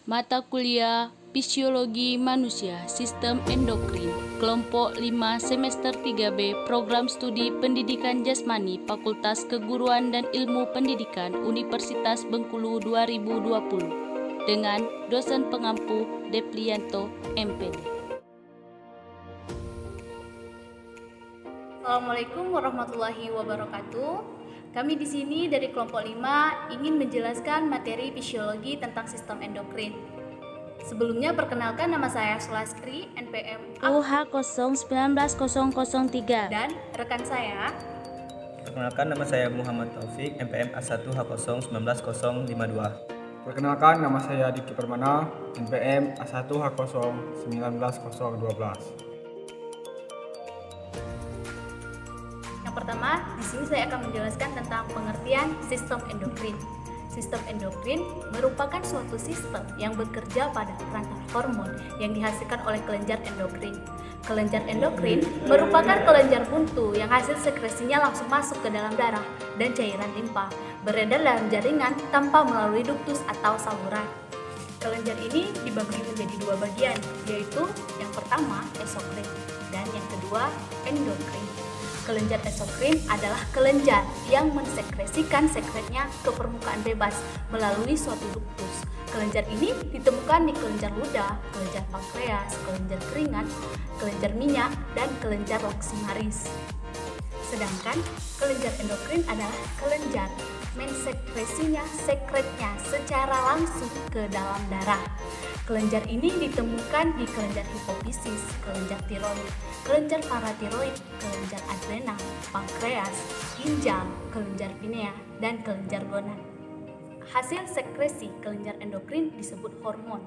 Mata kuliah Fisiologi Manusia Sistem Endokrin Kelompok 5 Semester 3B Program Studi Pendidikan Jasmani Fakultas Keguruan dan Ilmu Pendidikan Universitas Bengkulu 2020 dengan dosen pengampu Deplianto MPD. Assalamualaikum warahmatullahi wabarakatuh. Kami di sini dari kelompok 5 ingin menjelaskan materi fisiologi tentang sistem endokrin. Sebelumnya perkenalkan, nama saya Sulastri, NPM UH 019003 dan rekan saya. Perkenalkan, nama saya Muhammad Taufik, NPM A1H0190052. Perkenalkan, nama saya Diki Permana, NPM A1H0190012. Yang pertama, di sini saya akan menjelaskan tentang pengertian sistem endokrin. Sistem endokrin merupakan suatu sistem yang bekerja pada perantara hormon yang dihasilkan oleh kelenjar endokrin. Kelenjar endokrin merupakan kelenjar buntu yang hasil sekresinya langsung masuk ke dalam darah dan cairan limpa, beredar dalam jaringan tanpa melalui duktus atau saluran. Kelenjar ini dibagi menjadi dua bagian, yaitu yang pertama esokrin dan yang kedua endokrin. Kelenjar esokrin adalah kelenjar yang mensekresikan sekretnya ke permukaan bebas melalui suatu duktus. Kelenjar ini ditemukan di kelenjar ludah, kelenjar pankreas, kelenjar keringat, kelenjar minyak, dan kelenjar laksimaris. Sedangkan kelenjar endokrin adalah kelenjar mensekresinya sekretnya secara langsung ke dalam darah. Kelenjar ini ditemukan di kelenjar hipofisis, kelenjar tiroid, kelenjar paratiroid, kelenjar adrenal, pankreas, ginjal, kelenjar pinea, dan kelenjar gonad. Hasil sekresi kelenjar endokrin disebut hormon.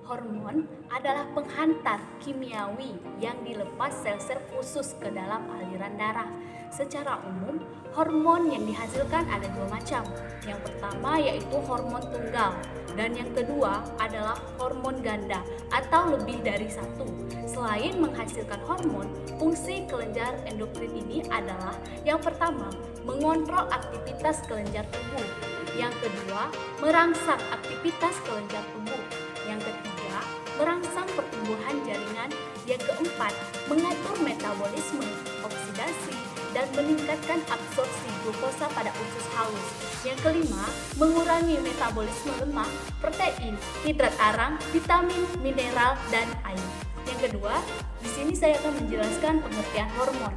Hormon adalah penghantar kimiawi yang dilepas sel-sel khusus ke dalam aliran darah. Secara umum, hormon yang dihasilkan ada dua macam. Yang pertama yaitu hormon tunggal, dan yang kedua adalah hormon ganda atau lebih dari satu. Selain menghasilkan hormon, fungsi kelenjar endokrin ini adalah yang pertama, mengontrol aktivitas kelenjar tubuh. Yang kedua, merangsang aktivitas kelenjar tubuh. Yang ketiga, merangsang pertumbuhan jaringan. Yang keempat, mengatur metabolisme, oksidasi, dan meningkatkan absorpsi glukosa pada usus halus. Yang kelima, mengurangi metabolisme lemak, protein, hidrat arang, vitamin, mineral, dan air. Yang kedua, di sini saya akan menjelaskan pengertian hormon.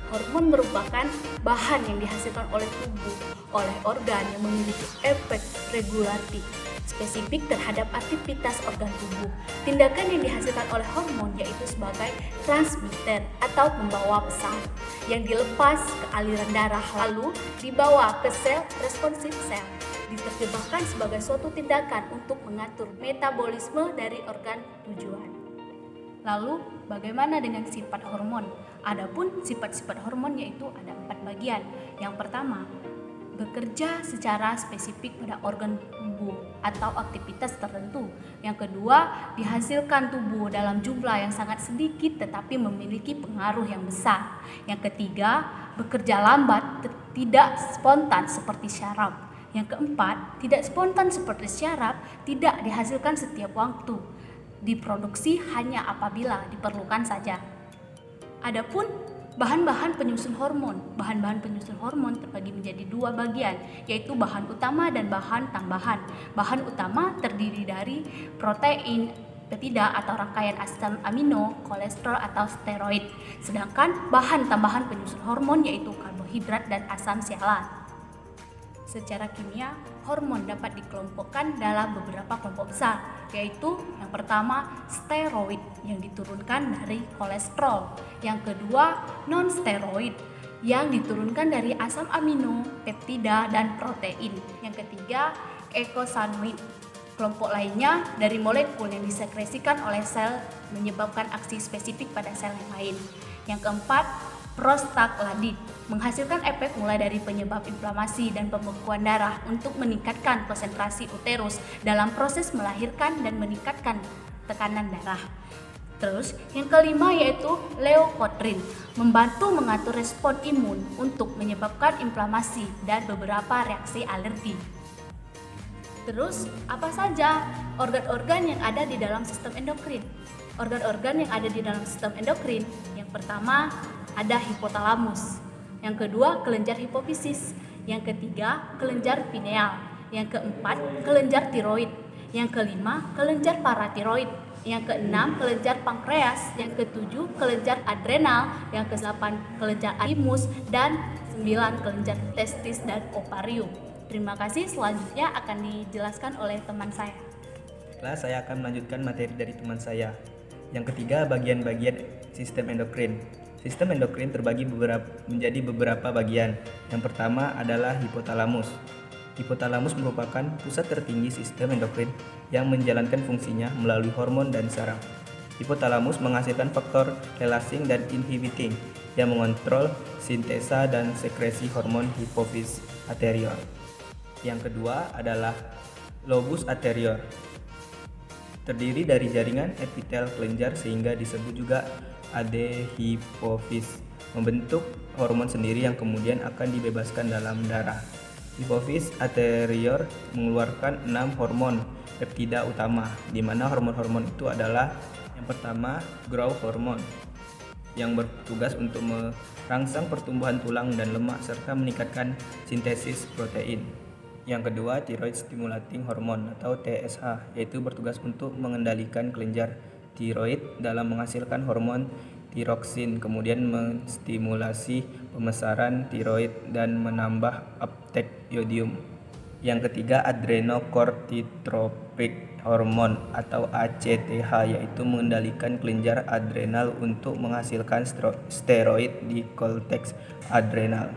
Hormon merupakan bahan yang dihasilkan oleh tubuh, oleh organ yang memiliki efek regulatif spesifik terhadap aktivitas organ tubuh. Tindakan yang dihasilkan oleh hormon yaitu sebagai transmitter atau pembawa pesan yang dilepas ke aliran darah lalu dibawa ke sel responsif sel. Diterjemahkan sebagai suatu tindakan untuk mengatur metabolisme dari organ tujuan. Lalu, bagaimana dengan sifat hormon? Adapun sifat-sifat hormon yaitu ada 4 bagian. Yang pertama, bekerja secara spesifik pada organ tubuh atau aktivitas tertentu. Yang kedua, dihasilkan tubuh dalam jumlah yang sangat sedikit tetapi memiliki pengaruh yang besar. Yang ketiga, bekerja lambat, tidak spontan seperti syaraf. Yang keempat, tidak spontan seperti syaraf, tidak dihasilkan setiap waktu. Diproduksi hanya apabila diperlukan saja. Adapun bahan-bahan penyusun hormon. Bahan-bahan penyusun hormon terbagi menjadi dua bagian, yaitu bahan utama dan bahan tambahan. Bahan utama terdiri dari protein, peptida atau rangkaian asam amino, kolesterol atau steroid. Sedangkan bahan tambahan penyusun hormon yaitu karbohidrat dan asam sialat. Secara kimia, hormon dapat dikelompokkan dalam beberapa kelompok besar, yaitu yang pertama steroid yang diturunkan dari kolesterol, yang kedua non-steroid yang diturunkan dari asam amino, peptida, dan protein, yang ketiga eikosanoid. Kelompok lainnya dari molekul yang disekresikan oleh sel menyebabkan aksi spesifik pada sel yang lain. Yang keempat, prostaglandin menghasilkan efek mulai dari penyebab inflamasi dan pembekuan darah untuk meningkatkan konsentrasi uterus dalam proses melahirkan dan meningkatkan tekanan darah. Terus yang kelima yaitu leukotriene, membantu mengatur respon imun untuk menyebabkan inflamasi dan beberapa reaksi alergi. Terus, apa saja organ-organ yang ada di dalam sistem endokrin? Organ-organ yang ada di dalam sistem endokrin, yang pertama ada hipotalamus, yang kedua kelenjar hipofisis, yang ketiga kelenjar pineal, yang keempat kelenjar tiroid, yang kelima kelenjar paratiroid, yang keenam kelenjar pankreas, yang ketujuh kelenjar adrenal, yang kedelapan kelenjar thymus, dan 9 kelenjar testis dan ovarium. Terima kasih, selanjutnya akan dijelaskan oleh teman saya. Setelah saya akan melanjutkan materi dari teman saya. Yang ketiga, bagian-bagian sistem endokrin. Sistem endokrin terbagi menjadi beberapa bagian. Yang pertama adalah hipotalamus. Hipotalamus merupakan pusat tertinggi sistem endokrin yang menjalankan fungsinya melalui hormon dan saraf. Hipotalamus menghasilkan faktor relaxing dan inhibiting yang mengontrol sintesa dan sekresi hormon hipofis anterior. Yang kedua adalah lobus anterior. Terdiri dari jaringan epitel kelenjar sehingga disebut juga adehipofis. Membentuk hormon sendiri yang kemudian akan dibebaskan dalam darah. Hipofis anterior mengeluarkan 6 hormon peptida utama, di mana hormon-hormon itu adalah yang pertama growth hormone yang bertugas untuk merangsang pertumbuhan tulang dan lemak serta meningkatkan sintesis protein. Yang kedua, thyroid stimulating hormone atau TSH, yaitu bertugas untuk mengendalikan kelenjar tiroid dalam menghasilkan hormon tiroksin, kemudian menstimulasi pembesaran tiroid dan menambah uptake yodium. Yang ketiga, adrenocorticotropic hormone atau ACTH, yaitu mengendalikan kelenjar adrenal untuk menghasilkan steroid di korteks adrenal.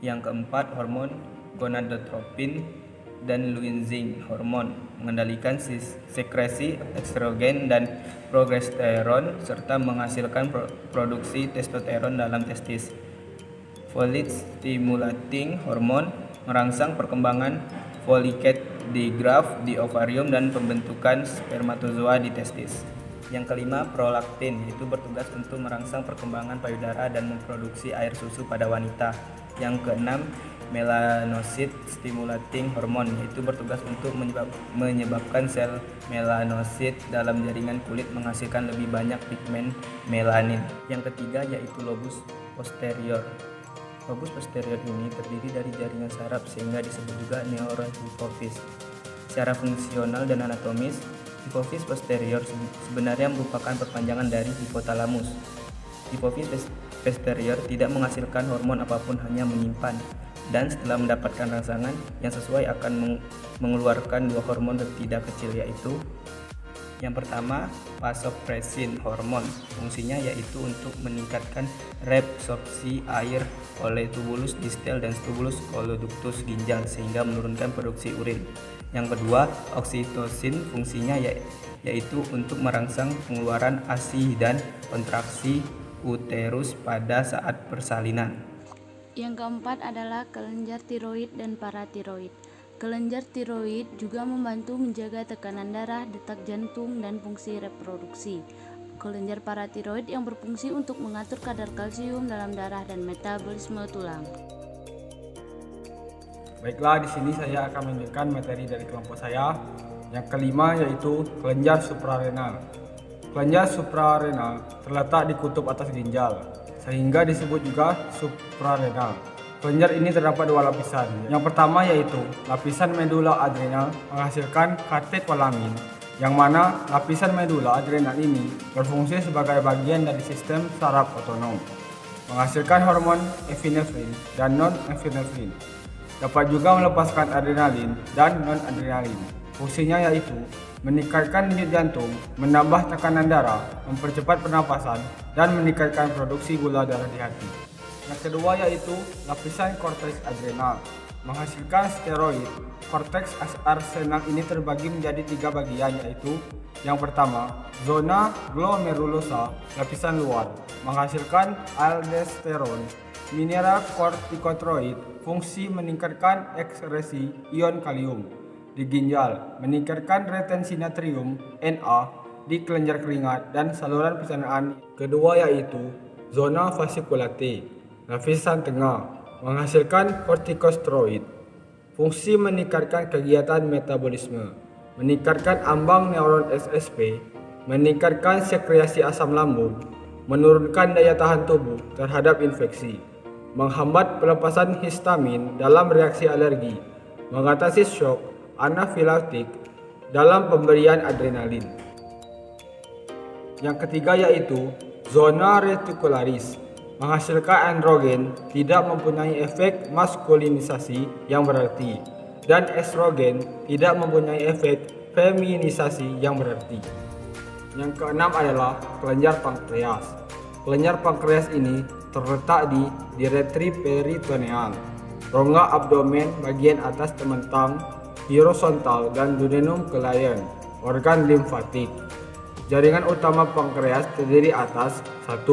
Yang keempat, hormon gonadotropin dan luteinizing hormon mengendalikan sekresi estrogen dan progesteron serta menghasilkan produksi testosteron dalam testis. Folate stimulating hormone merangsang perkembangan follicle di graft di ovarium dan pembentukan spermatozoa di testis. Yang kelima, prolaktin, yaitu bertugas untuk merangsang perkembangan payudara dan memproduksi air susu pada wanita. Yang keenam, melanocyte stimulating hormone, yaitu bertugas untuk menyebabkan sel melanosit dalam jaringan kulit menghasilkan lebih banyak pigmen melanin. Yang ketiga yaitu lobus posterior. Lobus posterior ini terdiri dari jaringan saraf sehingga disebut juga neuron hipofis. Secara fungsional dan anatomis, hipofis posterior sebenarnya merupakan perpanjangan dari hipotalamus. Hipofis posterior tidak menghasilkan hormon apapun, hanya menyimpan, dan setelah mendapatkan rangsangan yang sesuai akan mengeluarkan 2 hormon peptida kecil, yaitu yang pertama vasopressin hormon. Fungsinya yaitu untuk meningkatkan reabsorpsi air oleh tubulus distal dan tubulus coloductus ginjal sehingga menurunkan produksi urin. Yang kedua, oksitosin, fungsinya yaitu untuk merangsang pengeluaran ASI dan kontraksi uterus pada saat persalinan. Yang keempat adalah kelenjar tiroid dan paratiroid. Kelenjar tiroid juga membantu menjaga tekanan darah, detak jantung, dan fungsi reproduksi. Kelenjar paratiroid yang berfungsi untuk mengatur kadar kalsium dalam darah dan metabolisme tulang. Baiklah, di sini saya akan menunjukkan materi dari kelompok saya. Yang kelima yaitu kelenjar suprarenal. Kelenjar suprarenal terletak di kutub atas ginjal, sehingga disebut juga suprarenal. Kelenjar ini terdapat 2 lapisan. Yang pertama yaitu lapisan medula adrenal menghasilkan katekolamin, yang mana lapisan medula adrenal ini berfungsi sebagai bagian dari sistem saraf otonom, menghasilkan hormon epinefrin dan non-epinefrin. Dapat juga melepaskan adrenalin dan non-adrenalin. Fungsinya yaitu meningkatkan denyut jantung, menambah tekanan darah, mempercepat pernapasan, dan meningkatkan produksi gula darah di hati. Yang kedua yaitu lapisan korteks adrenal, menghasilkan steroid. Korteks adrenal ini terbagi menjadi 3 bagian, yaitu yang pertama, zona glomerulosa, lapisan luar, menghasilkan aldosteron. Mineralocorticoid, fungsi meningkatkan ekskresi ion kalium di ginjal, meningkatkan retensi natrium Na di kelenjar keringat dan saluran pencernaan. Kedua yaitu zona fasciculate, lapisan tengah, menghasilkan kortikosteroid. Fungsi meningkatkan kegiatan metabolisme, meningkatkan ambang neuron SSP, meningkatkan sekresi asam lambung, menurunkan daya tahan tubuh terhadap infeksi, menghambat pelepasan histamin dalam reaksi alergi, mengatasi shock anafilaktik dalam pemberian adrenalin. Yang ketiga yaitu zona reticularis, menghasilkan androgen, tidak mempunyai efek maskulinisasi yang berarti, dan estrogen tidak mempunyai efek feminisasi yang berarti. Yang keenam adalah kelenjar pankreas. Kelenjar pankreas ini terletak di diretri peritoneal, rongga abdomen bagian atas tementang, horizontal dan duodenum kelainan, organ limfatik. Jaringan utama pankreas terdiri atas 1.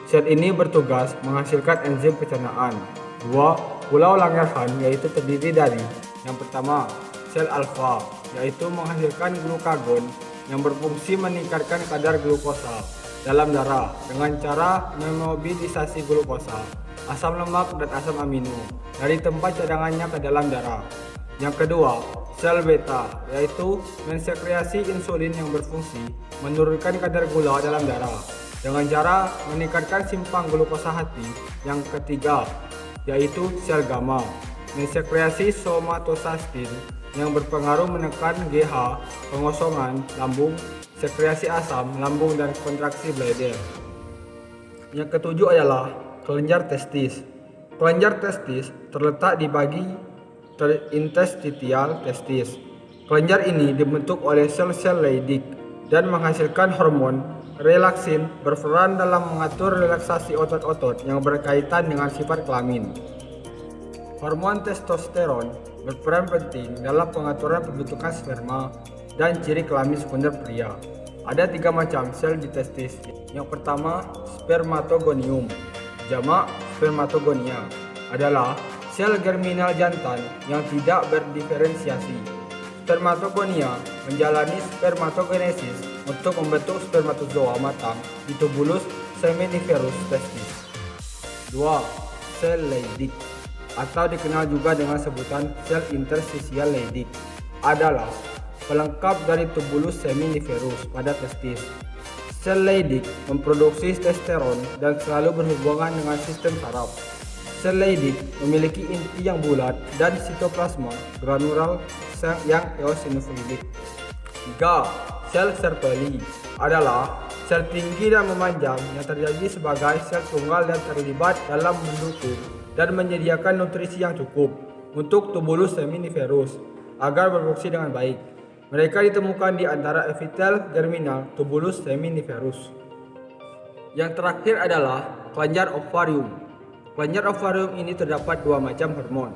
Sel ini bertugas menghasilkan enzim pencernaan. 2. Pulau Langerhans yaitu terdiri dari yang pertama, sel alfa yaitu menghasilkan glukagon yang berfungsi meningkatkan kadar glukosa dalam darah dengan cara memobilisasi glukosa, asam lemak dan asam amino dari tempat cadangannya ke dalam darah. Yang kedua, sel beta yaitu mensekreasi insulin yang berfungsi menurunkan kadar gula dalam darah dengan cara meningkatkan simpang glukosa hati. Yang ketiga, yaitu sel gamma, mensekreasi somatostatin yang berpengaruh menekan GH, pengosongan lambung, sekresi asam lambung dan kontraksi bladder. Yang ketujuh adalah kelenjar testis. Kelenjar testis terletak di bagi interstitial testis. Kelenjar ini dibentuk oleh sel-sel Leydig dan menghasilkan hormon relaksin, berperan dalam mengatur relaksasi otot-otot yang berkaitan dengan sifat kelamin. Hormon testosteron berperan penting dalam pengaturan pembentukan sperma dan ciri kelamin sekunder pria. Ada 3 macam sel di testis. Yang pertama, spermatogonium, jamak spermatogonia, adalah sel germinal jantan yang tidak berdiferensiasi. Spermatogonia menjalani spermatogenesis untuk membentuk spermatozoa matang di tubulus seminiferus testis. 2. Sel Leydig atau dikenal juga dengan sebutan sel interstisial Leydig adalah pelengkap dari tubulus seminiferus pada testis. Sel Leydig memproduksi testosteron dan selalu berhubungan dengan sistem saraf. Sel Leydig memiliki inti yang bulat dan sitoplasma granular yang eosinofilik. 3. Sel Sertoli adalah sel tinggi dan memanjang yang terjadi sebagai sel tunggal dan terlibat dalam mendukung dan menyediakan nutrisi yang cukup untuk tubulus seminiferus agar berfungsi dengan baik. Mereka ditemukan di antara epitel germinal tubulus seminiferus. Yang terakhir adalah kelenjar ovarium. Kelenjar ovarium ini terdapat 2 macam hormon.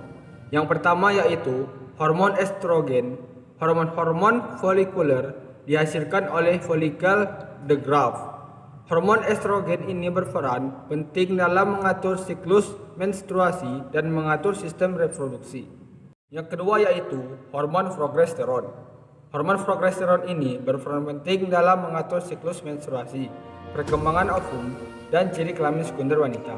Yang pertama yaitu hormon estrogen. Hormon folikuler dihasilkan oleh folikel de Graaff. Hormon estrogen ini berperan penting dalam mengatur siklus menstruasi dan mengatur sistem reproduksi. Yang kedua yaitu hormon progesteron. Hormon progesteron ini berperan penting dalam mengatur siklus menstruasi, perkembangan ovum, dan ciri kelamin sekunder wanita.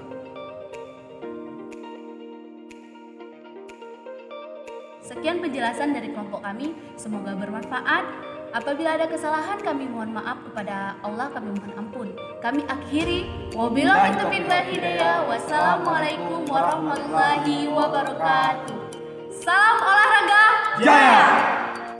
Sekian penjelasan dari kelompok kami, semoga bermanfaat. Apabila ada kesalahan kami mohon maaf, kepada Allah kami mohon ampun. Kami akhiri, wabillahi taufiq wal hidayah. Wassalamualaikum warahmatullahi wabarakatuh. Salam olahraga jaya.